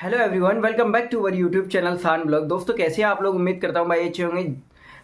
Hello everyone, welcome back to our YouTube channel सान blog. दोस्तों कैसे हैं आप लोग? उम्मीद करता हूँ भाई अच्छे होंगे।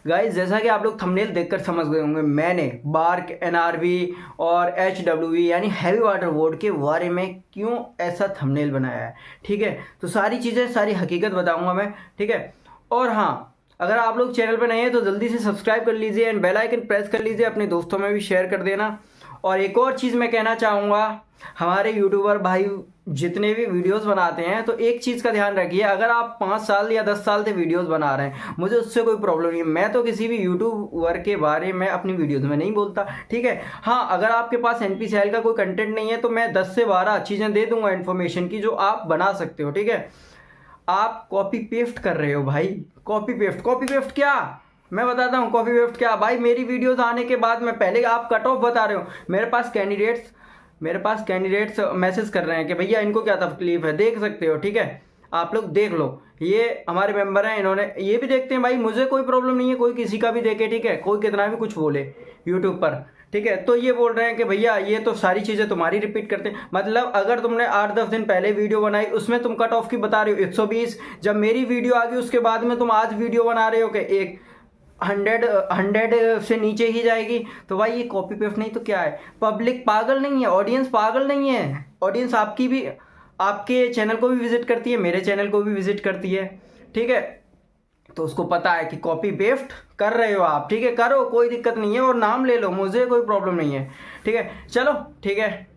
गाइस, जैसा कि आप लोग थंबनेल देखकर समझ गए होंगे, मैंने बार्क एनआरवी और एचडब्ल्यूवी यानी हैवी वाटर बोर्ड के बारे में क्यों ऐसा थंबनेल बनाया है। ठीक है, तो सारी चीज़ें, सारी हकीकत बताऊंगा मैं। ठीक है, और हाँ, अगर आप लोग चैनल पर नए हैं तो जल्दी से सब्सक्राइब कर लीजिए एंड बेल आइकन प्रेस कर लीजिए, अपने दोस्तों में भी शेयर कर देना। और एक और चीज़ मैं कहना चाहूँगा, हमारे यूट्यूबर भाई जितने भी वीडियोस बनाते हैं तो एक चीज़ का ध्यान रखिए, अगर आप 5 साल या 10 साल से वीडियोस बना रहे हैं, मुझे उससे कोई प्रॉब्लम नहीं है। मैं तो किसी भी यूट्यूबर के बारे में अपनी वीडियोस में नहीं बोलता। ठीक है, हाँ, अगर आपके पास एनपीसीआई का कोई कंटेंट नहीं है तो मैं 10 से 12 चीज़ें दे दूंगा इन्फॉर्मेशन की, जो आप बना सकते हो। ठीक है, आप कॉपी पेस्ट कर रहे हो भाई। कॉपी पेस्ट क्या, मैं बताता हूँ कॉपी पेस्ट क्या। भाई मेरी वीडियोस आने के बाद मैं पहले, आप कट ऑफ बता रहे हो। मेरे पास कैंडिडेट्स मैसेज कर रहे हैं कि भैया इनको क्या तकलीफ है, देख सकते हो। ठीक है, आप लोग देख लो, ये हमारे मेंबर हैं, इन्होंने ये भी देखते हैं भाई, मुझे कोई प्रॉब्लम नहीं है, कोई किसी का भी देखे। ठीक है, कोई कितना भी कुछ बोले यूट्यूब पर। ठीक है, तो ये बोल रहे हैं कि भैया ये तो सारी चीज़ें तुम्हारी रिपीट करते हैं। मतलब अगर तुमने 8-10 दिन पहले वीडियो बनाई, उसमें तुम कट ऑफ की बता रहे हो 120, जब मेरी वीडियो आ गई उसके बाद में तुम आज वीडियो बना रहे हो कि एक 100 से नीचे ही जाएगी, तो भाई ये कॉपी पेस्ट नहीं तो क्या है। पब्लिक पागल नहीं है, ऑडियंस पागल नहीं है। ऑडियंस आपकी भी, आपके चैनल को भी विजिट करती है, मेरे चैनल को भी विजिट करती है। ठीक है, तो उसको पता है कि कॉपी पेस्ट कर रहे हो आप। ठीक है, करो, कोई दिक्कत नहीं है, और नाम ले लो, मुझे कोई प्रॉब्लम नहीं है। ठीक है, चलो ठीक है,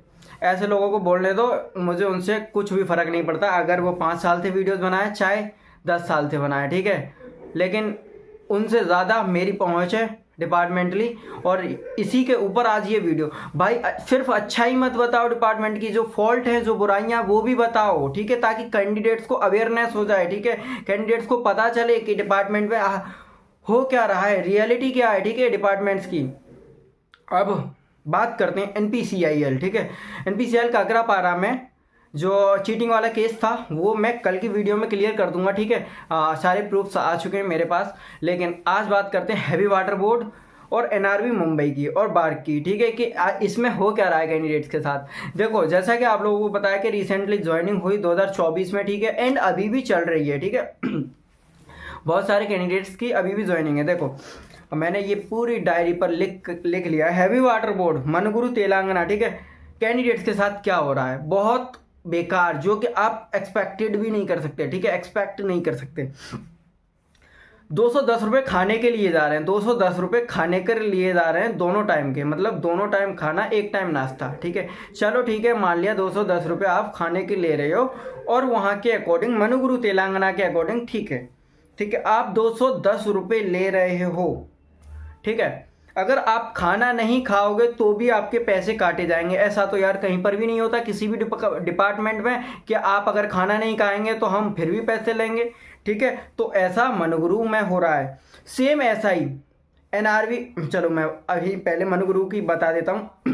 ऐसे लोगों को बोलने दो, मुझे उनसे कुछ भी फर्क नहीं पड़ता। अगर वो 5 साल से वीडियोस बनाए, चाहे 10 साल से बनाए। ठीक है, लेकिन उनसे ज़्यादा मेरी पहुंच है डिपार्टमेंटली, और इसी के ऊपर आज ये वीडियो। भाई सिर्फ अच्छा ही मत बताओ डिपार्टमेंट की, जो फॉल्ट है, जो बुराइयां, वो भी बताओ। ठीक है, ताकि कैंडिडेट्स को अवेयरनेस हो जाए। ठीक है, कैंडिडेट्स को पता चले कि डिपार्टमेंट में हो क्या रहा है, रियलिटी क्या है। ठीक है, डिपार्टमेंट्स की। अब बात करते हैं एनपीसीआईएल। ठीक है, एनपीसीआईएल का अगरा पारा में जो चीटिंग वाला केस था वो मैं कल की वीडियो में क्लियर कर दूंगा। ठीक है, सारे प्रूफ्स आ चुके हैं मेरे पास। लेकिन आज बात करते हैं हैवी वाटर बोर्ड और एनआरवी मुंबई की और बार्क की। ठीक है, कि इसमें हो क्या रहा है कैंडिडेट्स के साथ। देखो, जैसा कि आप लोगों को पता है कि रिसेंटली ज्वाइनिंग हुई 2024 में। ठीक है, एंड अभी भी चल रही है। ठीक है, बहुत सारे कैंडिडेट्स की अभी भी ज्वाइनिंग है। देखो, मैंने ये पूरी डायरी पर लिख लिया, हैवी वाटर बोर्ड मनगुरु तेलंगाना। ठीक है, कैंडिडेट्स के साथ क्या हो रहा है, बहुत बेकार, जो कि आप एक्सपेक्टेड भी नहीं कर सकते। ठीक है, एक्सपेक्ट नहीं कर सकते। 210 रुपये खाने के लिए जा रहे हैं, 210 रुपये खाने के लिए जा रहे हैं, दोनों टाइम के, मतलब दोनों टाइम खाना, एक टाइम नाश्ता। ठीक है, चलो ठीक है, मान लिया 210 रुपये आप खाने के ले रहे हो, और वहाँ के अकॉर्डिंग, मनुगुरु तेलंगाना के अकॉर्डिंग, ठीक है, ठीक है, आप 210 रुपये ले रहे हो। ठीक है, अगर आप खाना नहीं खाओगे तो भी आपके पैसे काटे जाएंगे। ऐसा तो यार कहीं पर भी नहीं होता किसी भी डिपार्टमेंट में कि आप अगर खाना नहीं खाएंगे तो हम फिर भी पैसे लेंगे। ठीक है, तो ऐसा मनगुरु में हो रहा है। सेम ऐसा ही एनआरवी, चलो मैं अभी पहले मनगुरु की बता देता हूँ।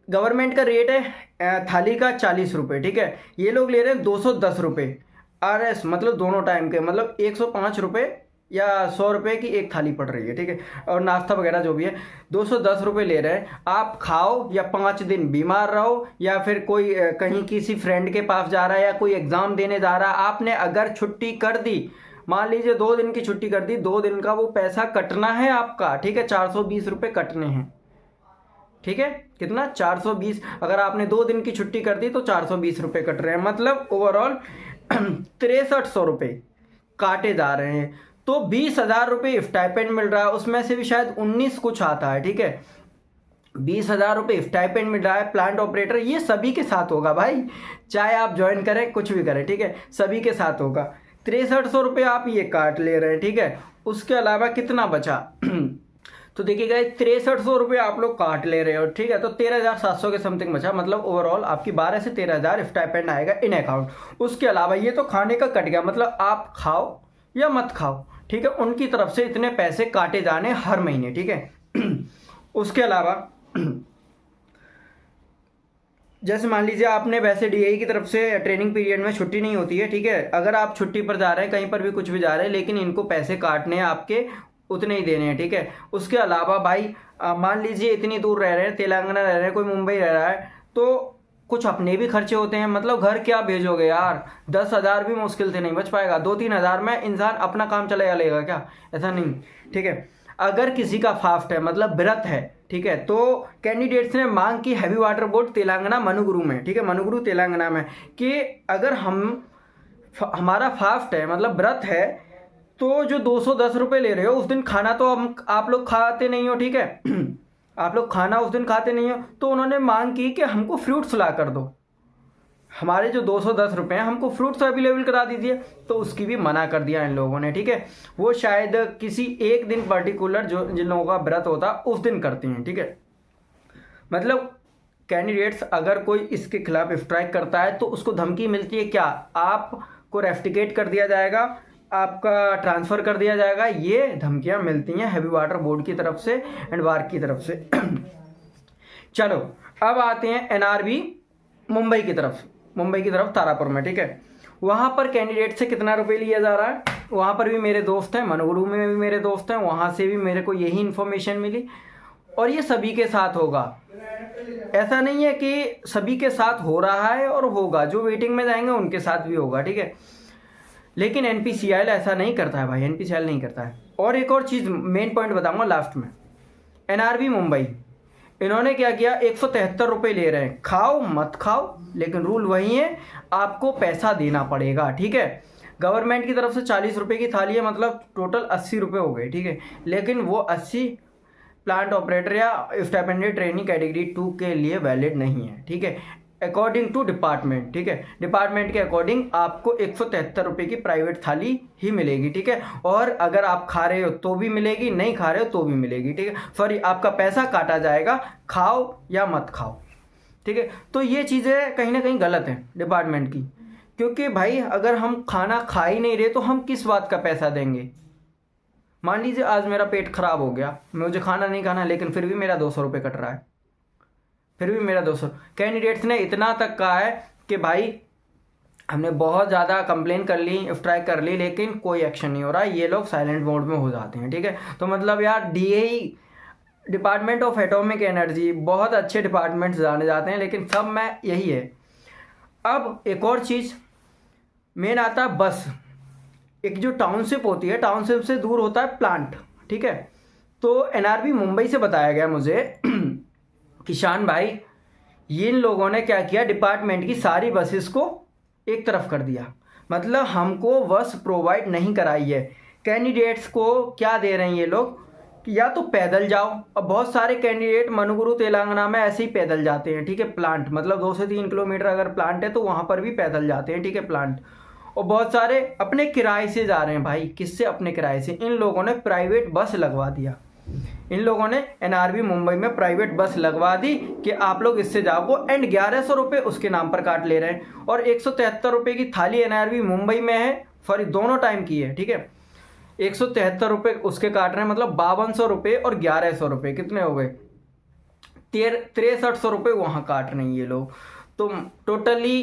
गवर्नमेंट का रेट है थाली का 40 रुपये। ठीक है, ये लोग ले रहे हैं 210 रुपये आरएस, मतलब दोनों टाइम के, मतलब 105 रुपये या 100 रुपये की एक थाली पड़ रही है। ठीक है, और नाश्ता वगैरह जो भी है, 210 रुपये ले रहे हैं। आप खाओ या 5 दिन बीमार रहो, या फिर कोई कहीं किसी फ्रेंड के पास जा रहा है या कोई एग्ज़ाम देने जा रहा है, आपने अगर छुट्टी कर दी, मान लीजिए 2 दिन की छुट्टी कर दी, 2 दिन का वो पैसा कटना है आपका। ठीक है, 420 रुपये कटने हैं। ठीक है, कितना, 420। अगर आपने 2 दिन की छुट्टी कर दी तो 420 रुपये कट रहे हैं, मतलब ओवरऑल 6300 रुपये काटे जा रहे हैं। तो 20,000 रुपये स्टाइपेंड मिल रहा है, उसमें से भी शायद 19 कुछ आता है। ठीक है, 20,000 रुपये स्टाइपेंड मिल रहा है। प्लांट ऑपरेटर, ये सभी के साथ होगा भाई, चाहे आप ज्वाइन करें कुछ भी करें। ठीक है, सभी के साथ होगा। 6300 रुपये आप ये काट ले रहे हैं। ठीक है, उसके अलावा कितना बचा तो देखिएगा, 6300 रुपये आप लोग काट ले रहे हो। ठीक है, तो 13,700 के समथिंग बचा, मतलब ओवरऑल आपकी 12 से 13,000 स्टाइपेंड आएगा इन अकाउंट। उसके अलावा ये तो खाने का कट गया, मतलब आप खाओ या मत खाओ। ठीक है, उनकी तरफ से इतने पैसे काटे जाने हर महीने। ठीक है, उसके अलावा जैसे मान लीजिए आपने, वैसे डीआई की तरफ से ट्रेनिंग पीरियड में छुट्टी नहीं होती है। ठीक है, अगर आप छुट्टी पर जा रहे हैं, कहीं पर भी कुछ भी जा रहे हैं, लेकिन इनको पैसे काटने हैं आपके, उतने ही देने हैं। ठीक है, उसके अलावा भाई मान लीजिए इतनी दूर रह रहे हैं, तेलंगाना रह रहे हैं, कोई मुंबई रह रहा है, तो कुछ अपने भी खर्चे होते हैं, मतलब घर क्या भेजोगे यार, 10,000 भी मुश्किल से नहीं बच पाएगा, 2-3 हज़ार में इंसान अपना काम चला लेगा क्या, ऐसा नहीं। ठीक है, अगर किसी का फास्ट है मतलब व्रत है, ठीक है, तो कैंडिडेट्स ने मांग की heavy water board Telangana Manuguru में, ठीक है, मनुगुरु तेलंगाना में, कि अगर हमारा फास्ट है मतलब व्रत है, तो जो 210 रुपये ले रहे हो उस दिन खाना तो आप लोग खाते नहीं हो, ठीक है आप लोग खाना उस दिन खाते नहीं हो, तो उन्होंने मांग की कि हमको फ्रूट्स ला कर दो, हमारे जो 210 रुपये हैं हमको फ्रूट्स अवेलेबल करा दीजिए, तो उसकी भी मना कर दिया इन लोगों ने। ठीक है, वो शायद किसी एक दिन पर्टिकुलर जो जिन लोगों का व्रत होता उस दिन करती हैं। ठीक है, मतलब कैंडिडेट्स अगर कोई इसके खिलाफ स्ट्राइक करता है तो उसको धमकी मिलती है, क्या आपको रेफ्टिकेट कर दिया जाएगा, आपका ट्रांसफ़र कर दिया जाएगा, ये धमकियां मिलती हैं हैवी वाटर बोर्ड की तरफ से एंड वार्क की तरफ से। चलो अब आते हैं एनआरबी मुंबई की तरफ तारापुर में। ठीक है, वहाँ पर कैंडिडेट से कितना रुपये लिया जा रहा है, वहाँ पर भी मेरे दोस्त हैं, मनुगुरु में भी मेरे दोस्त हैं, वहाँ से भी मेरे को यही इन्फॉर्मेशन मिली, और ये सभी के साथ होगा, ऐसा नहीं है कि सभी के साथ हो रहा है और होगा, जो वेटिंग में जाएंगे उनके साथ भी होगा। ठीक है, लेकिन एनपीसीआई ऐसा नहीं करता है भाई, एनपीसीआई नहीं करता है। और एक और चीज़ मेन पॉइंट बताऊंगा लास्ट में, एनआरबी मुंबई इन्होंने क्या किया, 173 रुपये ले रहे हैं, खाओ मत खाओ, लेकिन रूल वही है, आपको पैसा देना पड़ेगा। ठीक है, गवर्नमेंट की तरफ से 40 रुपये की थाली है, मतलब टोटल 80 रुपये हो गए। ठीक है, लेकिन वो 80 प्लांट ऑपरेटर या स्टाइपेंडेड ट्रेनिंग कैटेगरी 2 के लिए वैलिड नहीं है। ठीक है, अकॉर्डिंग टू डिपार्टमेंट, ठीक है, डिपार्टमेंट के अकॉर्डिंग आपको 173 रुपये की प्राइवेट थाली ही मिलेगी। ठीक है, और अगर आप खा रहे हो तो भी मिलेगी, नहीं खा रहे हो तो भी मिलेगी। ठीक है, सॉरी, आपका पैसा काटा जाएगा, खाओ या मत खाओ। ठीक है, तो ये चीज़ें कहीं ना कहीं गलत हैं डिपार्टमेंट की, क्योंकि भाई अगर हम खाना खा ही नहीं रहे तो हम किस बात का पैसा देंगे। मान लीजिए आज मेरा पेट खराब हो गया, मुझे खाना नहीं खाना, लेकिन फिर भी मेरा 200 रुपये कट रहा है, फिर भी मेरा 200। कैंडिडेट्स ने इतना तक कहा है कि भाई हमने बहुत ज़्यादा कंप्लेन कर ली, स्ट्राइक कर ली, लेकिन कोई एक्शन नहीं हो रहा, ये लोग साइलेंट मोड में हो जाते हैं। ठीक है, तो मतलब यार DAE, department of atomic energy, बहुत अच्छे डिपार्टमेंट्स जाने जाते हैं, लेकिन सब में यही है। अब एक और चीज़ मेन आता है बस, एक जो टाउनशिप होती है, टाउनशिप से दूर होता है प्लांट। ठीक है, तो एनआरबी मुंबई से बताया गया मुझे किसान भाई, इन लोगों ने क्या किया, डिपार्टमेंट की सारी बसेस को एक तरफ कर दिया, मतलब हमको बस प्रोवाइड नहीं कराई है। कैंडिडेट्स को क्या दे रहे हैं ये लोग, या तो पैदल जाओ, और बहुत सारे कैंडिडेट मनुगुरु तेलंगाना में ऐसे ही पैदल जाते हैं। ठीक है, प्लांट मतलब 2 से 3 किलोमीटर अगर प्लांट है तो वहाँ पर भी पैदल जाते हैं। ठीक है, प्लांट, और बहुत सारे अपने किराए से जा रहे हैं भाई, किससे, अपने किराए से। इन लोगों ने प्राइवेट बस लगवा दिया, इन लोगों ने एनआरबी मुंबई में प्राइवेट बस लगवा दी कि आप लोग इससे जाओ, एंड 1100 रुपये उसके नाम पर काट ले रहे हैं, और 173 रुपये की थाली एनआरबी मुंबई में है, सॉरी दोनों टाइम की है। ठीक है, 173 रुपये उसके काट रहे हैं, मतलब 5200 रुपये और 1100 रुपये कितने हो गए, 6300 रुपये वहाँ काट रहे हैं ये लोग। तो टोटली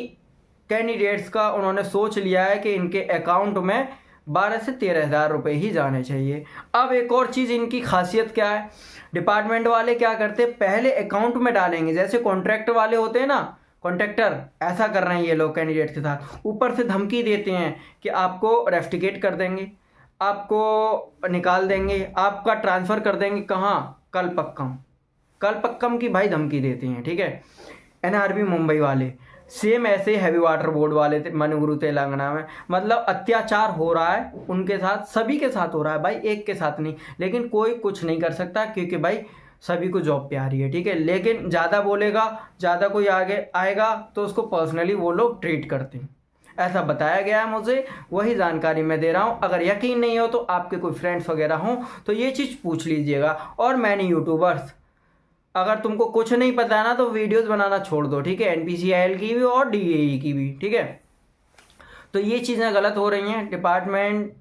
कैंडिडेट्स का उन्होंने सोच लिया है कि इनके अकाउंट में 12 से 13 हज़ार रुपये ही जाने चाहिए। अब एक और चीज़ इनकी खासियत क्या है, डिपार्टमेंट वाले क्या करते हैं, पहले अकाउंट में डालेंगे, जैसे कॉन्ट्रैक्ट वाले होते हैं ना, कॉन्ट्रैक्टर, ऐसा कर रहे हैं ये लोग कैंडिडेट के साथ, ऊपर से धमकी देते हैं कि आपको रेफ्टिकेट कर देंगे, आपको निकाल देंगे, आपका ट्रांसफ़र कर देंगे, कहाँ, कलपक्कम की भाई धमकी देते हैं। ठीक है, एनआरबी मुंबई वाले सेम ऐसे हैवी वाटर बोर्ड वाले थे मनुगुरु तेलंगाना में, मतलब अत्याचार हो रहा है उनके साथ, सभी के साथ हो रहा है भाई, एक के साथ नहीं, लेकिन कोई कुछ नहीं कर सकता क्योंकि भाई सभी को जॉब प्यारी है। ठीक है, लेकिन ज़्यादा बोलेगा, ज़्यादा कोई आगे आएगा तो उसको पर्सनली वो लोग ट्रीट करते हैं, ऐसा बताया गया है मुझे, वही जानकारी मैं दे रहा हूँ। अगर यकीन नहीं हो तो आपके कोई फ्रेंड्स वगैरह हों तो ये चीज़ पूछ लीजिएगा। और मैंने यूट्यूबर्स, अगर तुमको कुछ नहीं पता है ना तो वीडियोस बनाना छोड़ दो। ठीक है, एनपीसीआई की भी और डीएई की भी। ठीक है, तो ये चीज़ें गलत हो रही हैं, डिपार्टमेंट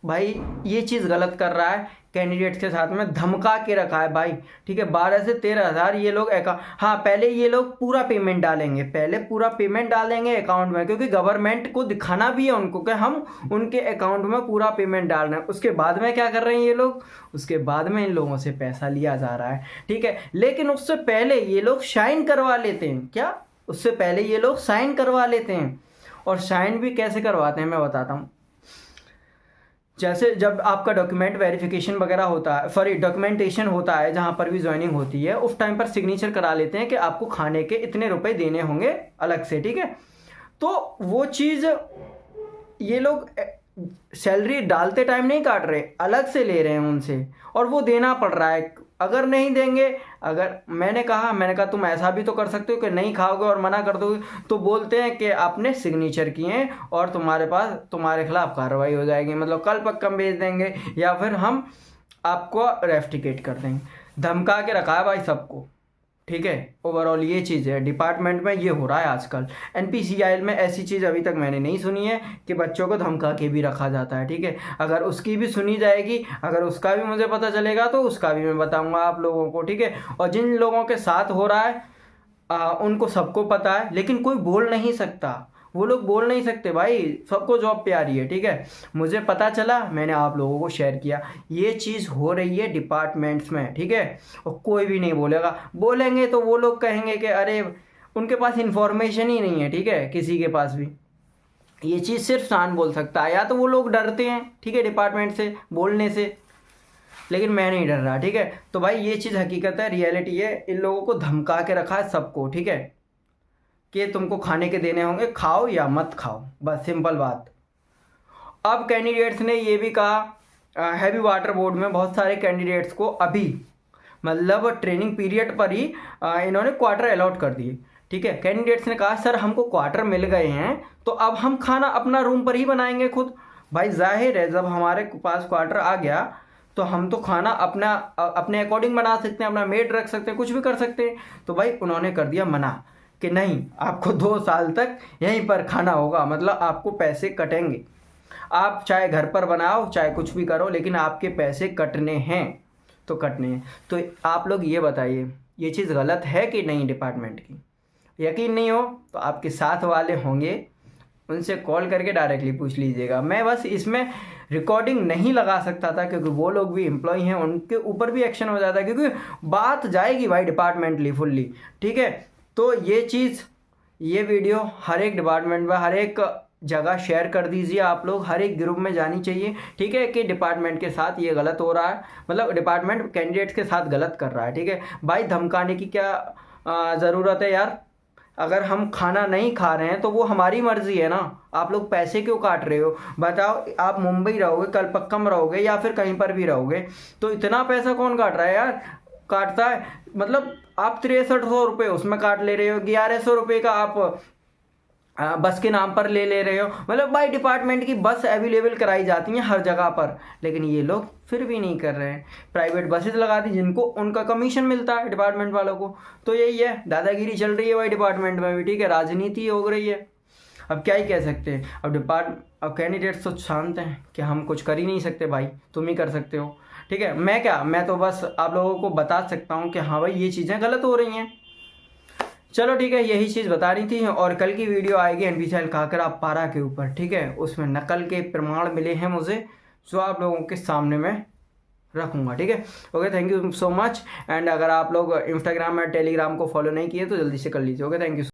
भाई ये चीज़ गलत कर रहा है, कैंडिडेट्स के साथ में धमका के रखा है भाई। ठीक है, 12 से 13 हज़ार ये लोग हाँ पहले ये लोग पूरा पेमेंट डालेंगे, पहले पूरा पेमेंट डालेंगे अकाउंट में, क्योंकि गवर्नमेंट को दिखाना भी है उनको कि हम उनके अकाउंट में पूरा पेमेंट डाल रहे हैं। उसके बाद में क्या कर रहे हैं ये लोग, उसके बाद में इन लोगों से पैसा लिया जा रहा है। ठीक है, लेकिन उससे पहले ये लोग शाइन करवा लेते हैं, क्या उससे पहले ये लोग साइन करवा लेते हैं। और साइन भी कैसे करवाते हैं मैं बताता हूँ। जैसे जब आपका डॉक्यूमेंट वेरिफिकेशन वगैरह होता है, सॉरी डॉक्यूमेंटेशन होता है, जहाँ पर भी ज्वाइनिंग होती है, उस टाइम पर सिग्नेचर करा लेते हैं कि आपको खाने के इतने रुपए देने होंगे अलग से, ठीक है। तो वो चीज़ ये लोग सैलरी डालते टाइम नहीं काट रहे, अलग से ले रहे हैं उनसे, और वो देना पड़ रहा है। अगर नहीं देंगे, अगर मैंने कहा तुम ऐसा भी तो कर सकते हो कि नहीं खाओगे और मना कर दोगे, तो बोलते हैं कि आपने सिग्नेचर किए हैं और तुम्हारे खिलाफ कार्रवाई हो जाएगी, मतलब कल पक्कम भेज देंगे या फिर हम आपको रेफ्टिकेट कर देंगे। धमका के रखा है भाई सबको, ठीक है। ओवरऑल ये चीज़ है, डिपार्टमेंट में ये हो रहा है आजकल। एनपीसीआईएल में ऐसी चीज़ अभी तक मैंने नहीं सुनी है कि बच्चों को धमका के भी रखा जाता है, ठीक है। अगर उसकी भी सुनी जाएगी, अगर उसका भी मुझे पता चलेगा तो उसका भी मैं बताऊंगा आप लोगों को, ठीक है। और जिन लोगों के साथ हो रहा है उनको सबको पता है, लेकिन कोई बोल नहीं सकता, वो लोग बोल नहीं सकते भाई, सबको जॉब प्यारी है, ठीक है। मुझे पता चला, मैंने आप लोगों को शेयर किया, ये चीज़ हो रही है डिपार्टमेंट्स में, ठीक है। और कोई भी नहीं बोलेगा, बोलेंगे तो वो लोग कहेंगे कि अरे उनके पास इंफॉर्मेशन ही नहीं है, ठीक है, किसी के पास भी। ये चीज़ सिर्फ शान बोल सकता है, या तो वो लोग डरते हैं, ठीक है, डिपार्टमेंट से बोलने से, लेकिन मैं नहीं डर रहा, ठीक है। तो भाई ये चीज़ हकीकत है, रियलिटी है, इन लोगों को धमका के रखा है सबको, ठीक है, कि तुमको खाने के देने होंगे, खाओ या मत खाओ, बस सिंपल बात। अब कैंडिडेट्स ने ये भी कहा, हैवी वाटर बोर्ड में बहुत सारे कैंडिडेट्स को अभी मतलब ट्रेनिंग पीरियड पर ही इन्होंने क्वार्टर अलॉट कर दिए, ठीक है। कैंडिडेट्स ने कहा सर हमको क्वार्टर मिल गए हैं तो अब हम खाना अपना रूम पर ही बनाएंगे खुद। भाई जाहिर है जब हमारे पास क्वार्टर आ गया तो हम तो खाना अपने अकॉर्डिंग बना सकते हैं, अपना मेड रख सकते हैं, कुछ भी कर सकते हैं। तो भाई उन्होंने कर दिया मना कि नहीं, आपको 2 साल तक यहीं पर खाना होगा, मतलब आपको पैसे कटेंगे, आप चाहे घर पर बनाओ चाहे कुछ भी करो, लेकिन आपके पैसे कटने हैं तो कटने हैं। तो आप लोग ये बताइए ये चीज़ गलत है कि नहीं डिपार्टमेंट की? यकीन नहीं हो तो आपके साथ वाले होंगे, उनसे कॉल करके डायरेक्टली पूछ लीजिएगा। मैं बस इसमें रिकॉर्डिंग नहीं लगा सकता था क्योंकि वो लोग भी एम्प्लॉय हैं, उनके ऊपर भी एक्शन हो जाता है, क्योंकि बात जाएगी भाई डिपार्टमेंटली फुल्ली, ठीक है। तो ये चीज़, ये वीडियो हर एक डिपार्टमेंट में, हर एक जगह शेयर कर दीजिए आप लोग, हर एक ग्रुप में जानी चाहिए, ठीक है, कि डिपार्टमेंट के साथ ये गलत हो रहा है, मतलब डिपार्टमेंट कैंडिडेट्स के साथ गलत कर रहा है, ठीक है। भाई धमकाने की क्या ज़रूरत है यार? अगर हम खाना नहीं खा रहे हैं तो वो हमारी मर्जी है ना, आप लोग पैसे क्यों काट रहे हो? बताओ, आप मुंबई रहोगे, कलपक्कम रहोगे या फिर कहीं पर भी रहोगे, तो इतना पैसा कौन काट रहा है यार? काटता है, मतलब आप 6300 रुपये उसमें काट ले रहे हो, 1100 रुपये का आप बस के नाम पर ले रहे हो। मतलब बाई डिपार्टमेंट की बस अवेलेबल कराई जाती हैं हर जगह पर, लेकिन ये लोग फिर भी नहीं कर रहे हैं। प्राइवेट बसेस लगा दी जिनको उनका कमीशन मिलता है डिपार्टमेंट वालों को। तो यही है, दादागिरी चल रही है भाई डिपार्टमेंट में भी, ठीक है, राजनीति हो रही है। अब क्या ही कह सकते हैं, अब कैंडिडेट्स तो शांत हैं कि हम कुछ कर ही नहीं सकते भाई, तुम ही कर सकते हो, ठीक है। मैं तो बस आप लोगों को बता सकता हूँ कि हाँ भाई ये चीज़ें गलत हो रही हैं। चलो ठीक है, यही चीज़ बता रही थी। और कल की वीडियो आएगी एनपीसीआईएल काकरा पारा के ऊपर, ठीक है, उसमें नकल के प्रमाण मिले हैं मुझे, जो आप लोगों के सामने में रखूँगा, ठीक है। Okay, thank you so much. And अगर आप लोग इंस्टाग्राम और टेलीग्राम को फॉलो नहीं किए तो जल्दी से कर लीजिए। Okay, thank you.